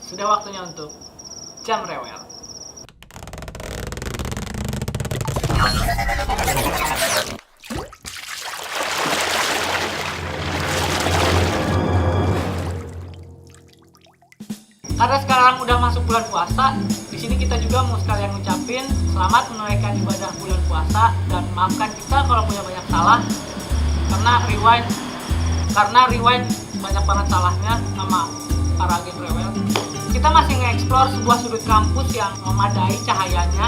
Sudah waktunya untuk jam rewel. Karena sekarang udah masuk bulan puasa, di sini kita juga mau sekalian ngucapin selamat menunaikan ibadah bulan puasa dan maafkan kita kalau punya banyak salah. Karena rewind banyak banget salahnya sama para agen rewel. Kita masih nge-explore sebuah sudut kampus yang memadai cahayanya.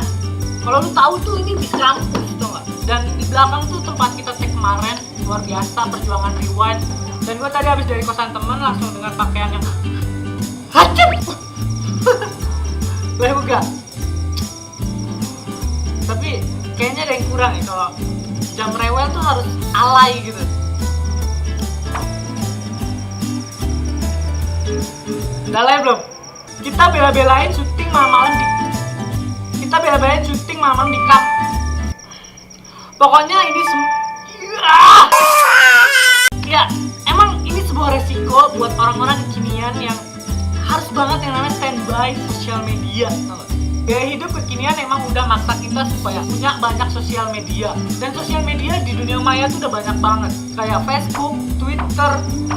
Kalau lu tahu tuh ini bis kampus tuh nggak? Dan di belakang tuh tempat kita take kemarin, luar biasa perjuangan rewind. Dan gue tadi habis dari kosan temen langsung dengan pakaian yang hacep. Lega. Tapi kayaknya ada yang kurang ya kalau jam rewel tuh harus alay gitu. Udah alay belum? Kita bela-belain syuting malam-malam di cup. Pokoknya ini ya emang ini sebuah resiko buat orang-orang kekinian yang harus banget yang namanya standby sosial media. Gaya hidup kekinian emang udah maksa kita supaya punya banyak sosial media. Dan sosial media di dunia maya tuh udah banyak banget. Kayak Facebook, Twitter,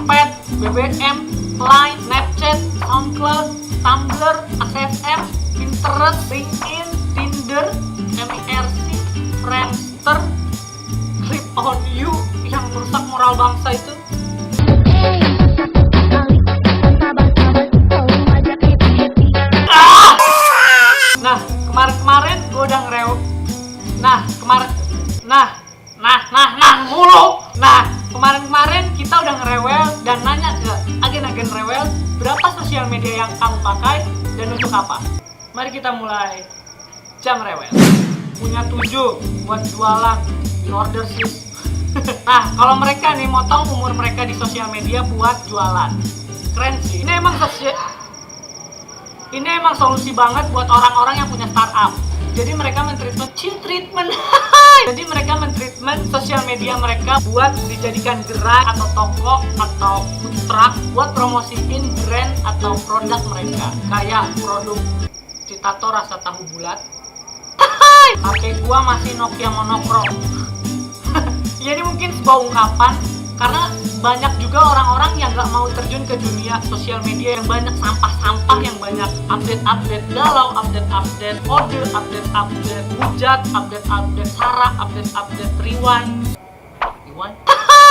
Pet, BBM, Line, Snapchat, SoundCloud, Tumblr, ACSM, Pinterest, LinkedIn, Tinder, MIRC, Friendster, Clip on You yang merusak moral bangsa itu. Nah, kemarin gue udah ngerew. Kemarin kita udah ngerewel dan nanya ke agen-agen rewel berapa sosial media yang kamu pakai dan untuk apa. Mari kita mulai jam rewel. Punya 7 buat jualan, di order sis. Nah, kalau mereka nih motong umur mereka di sosial media buat jualan. Keren sih. Ini emang solusi banget buat orang-orang yang punya startup. Jadi mereka mentreatment sosial media mereka buat dijadikan gerai atau toko atau food truck buat promosiin brand atau produk mereka. Kayak produk Citato rasa tahu bulat. HP gua masih Nokia monokrom. Jadi mungkin sebuah ungkapan karena banyak juga orang-orang yang gak mau terjun ke dunia sosial media yang banyak sampah-sampah, yang banyak update-update galau, update-update order, update-update hujat, update-update sara, update-update rewind.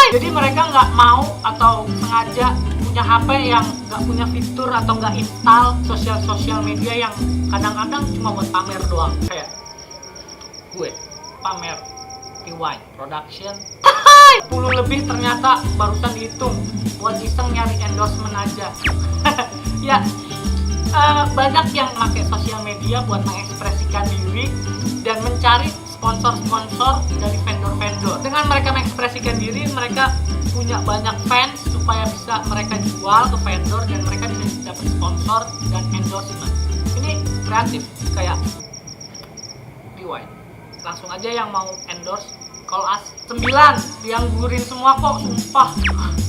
Jadi mereka gak mau atau sengaja punya HP yang gak punya fitur atau gak install sosial media yang kadang-kadang cuma buat pamer doang. Kayak gue pamer rewind production 10 lebih ternyata barusan dihitung buat iseng nyari endorsement aja. Ya, banyak yang pakai sosial media buat mengekspresikan diri dan mencari sponsor-sponsor dari vendor-vendor. Dengan mereka mengekspresikan diri, mereka punya banyak fans supaya bisa mereka jual ke vendor dan mereka bisa dapat sponsor dan endorsement. Ini kreatif kayak rewind. Langsung aja yang mau endorse. Kalau 9 dianggurin semua kok, sumpah.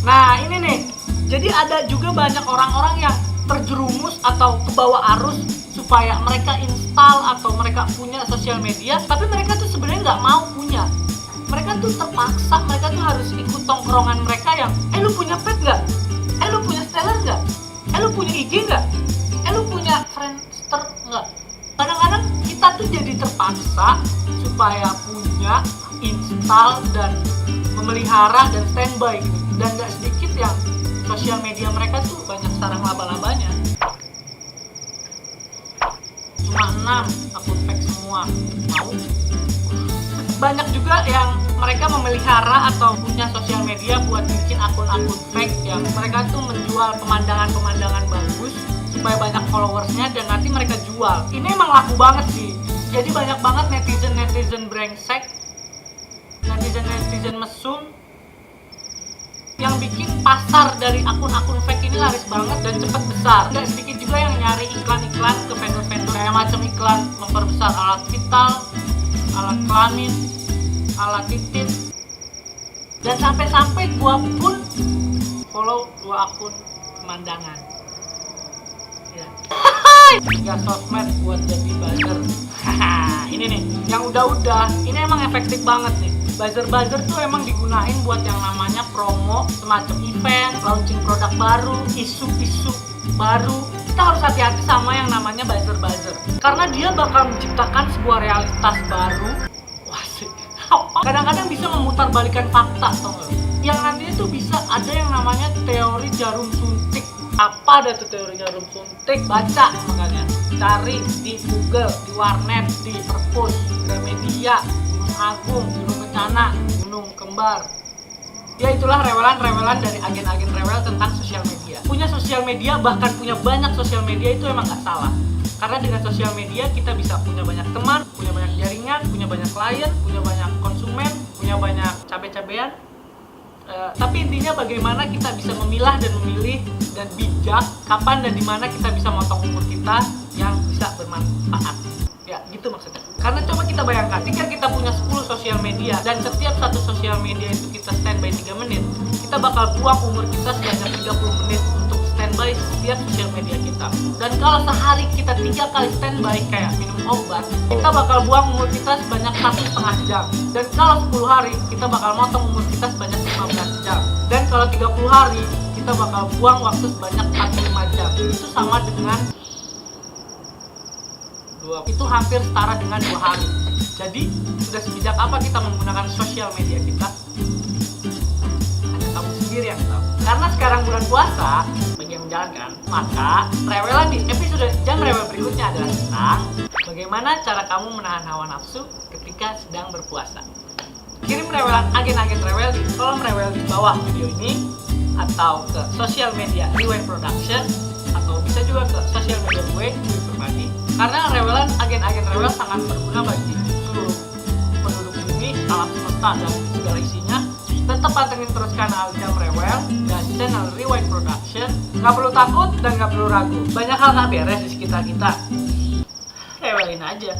Nah ini nih, jadi ada juga banyak orang-orang yang terjerumus atau kebawa arus supaya mereka install atau mereka punya sosial media, tapi mereka tuh sebenarnya nggak mau punya. Mereka tuh terpaksa, mereka tuh harus ikut tongkrongan mereka yang, lu punya pet nggak? Lu punya stellar nggak? Lu punya IG nggak? Lu punya Friendster nggak? Kadang-kadang kita tuh jadi terpaksa supaya punya, install dan memelihara dan standby gitu. Dan gak sedikit yang sosial media mereka tuh banyak sarang laba-labanya. Cuma 6 akun fake semua. Mau? Banyak juga yang mereka memelihara atau punya sosial media buat bikin akun-akun fake yang mereka tuh menjual pemandangan-pemandangan bagus supaya banyak followersnya dan nanti mereka jual. Ini emang laku banget sih. Jadi banyak banget netizen brengsek, netizen mesum yang bikin pasar dari akun-akun fake ini laris banget dan cepet besar. Dan sedikit juga yang nyari iklan-iklan ke vendor-vendor kayak macam iklan memperbesar alat vital, alat kelamin, alat titit. Dan sampai-sampai gua pun follow 2 akun pemandangan. Ya. coy. 3 sosmed buat jadi buzzer. Haha, ini nih, yang udah-udah, ini emang efektif banget nih. Buzzer tuh emang digunain buat yang namanya promo, semacam event, launching produk baru, isu-isu baru. Kita harus hati-hati sama yang namanya buzzer, karena dia bakal menciptakan sebuah realitas baru. Wah sih, kadang-kadang bisa memutarbalikkan fakta, tau gak? Yang nantinya tuh bisa ada yang namanya teori jarum suntik. Apa ada tuh teori jarum suntik? Baca makanya, cari di Google, di warnet, di perpus, Gramedia, Gunung Agung, Gunung Kencana, Gunung Kembar. Ya itulah rewelan-rewelan dari agen-agen rewel tentang sosial media. Punya sosial media, bahkan punya banyak sosial media itu emang gak salah. Karena dengan sosial media kita bisa punya banyak teman, punya banyak jaringan, punya banyak klien, punya banyak konsumen, punya banyak cabe-cabean. Tapi intinya bagaimana kita bisa memilah dan memilih dan bijak kapan dan dimana kita bisa motong umur kita yang bisa bermanfaat. Ya gitu maksudnya. Karena coba kita bayangkan, jika kita punya 10 sosial media dan setiap satu sosial media itu kita standby 3 menit, kita bakal buang umur kita sebanyak 30 menit untuk standby setiap sosial media kita. Dan kalau sehari kita 3 kali standby kayak minum obat, kita bakal buang umur kita sebanyak 1,5 jam. Dan kalau 10 hari, kita bakal motong umur kita sebanyak 15 jam. Dan kalau 30 hari, kita bakal buang waktu sebanyak 45 jam. Itu sama dengan itu hampir setara dengan 2 hari. Jadi sudah sebijak apa kita menggunakan sosial media kita? Hanya kamu sendiri yang tahu. Karena sekarang bulan puasa, bagi yang menjalankan, maka rewelan di episode Jam Rewel berikutnya adalah tentang bagaimana cara kamu menahan hawa nafsu ketika sedang berpuasa. Kirim rewelan agen-agen rewel di kolom rewel di bawah video ini, atau ke sosial media Rewind Production, atau bisa juga ke sosial media gue pribadi. Karena rewelan agen-agen rewel sangat berguna bagi seluruh penduduk bumi, alam semesta dan segala isinya. Tetap pantengin terus kanal Jam Rewel dan channel Rewind Production. Gak perlu takut dan gak perlu ragu. Banyak hal gak beres di sekitar kita. Rewelin aja.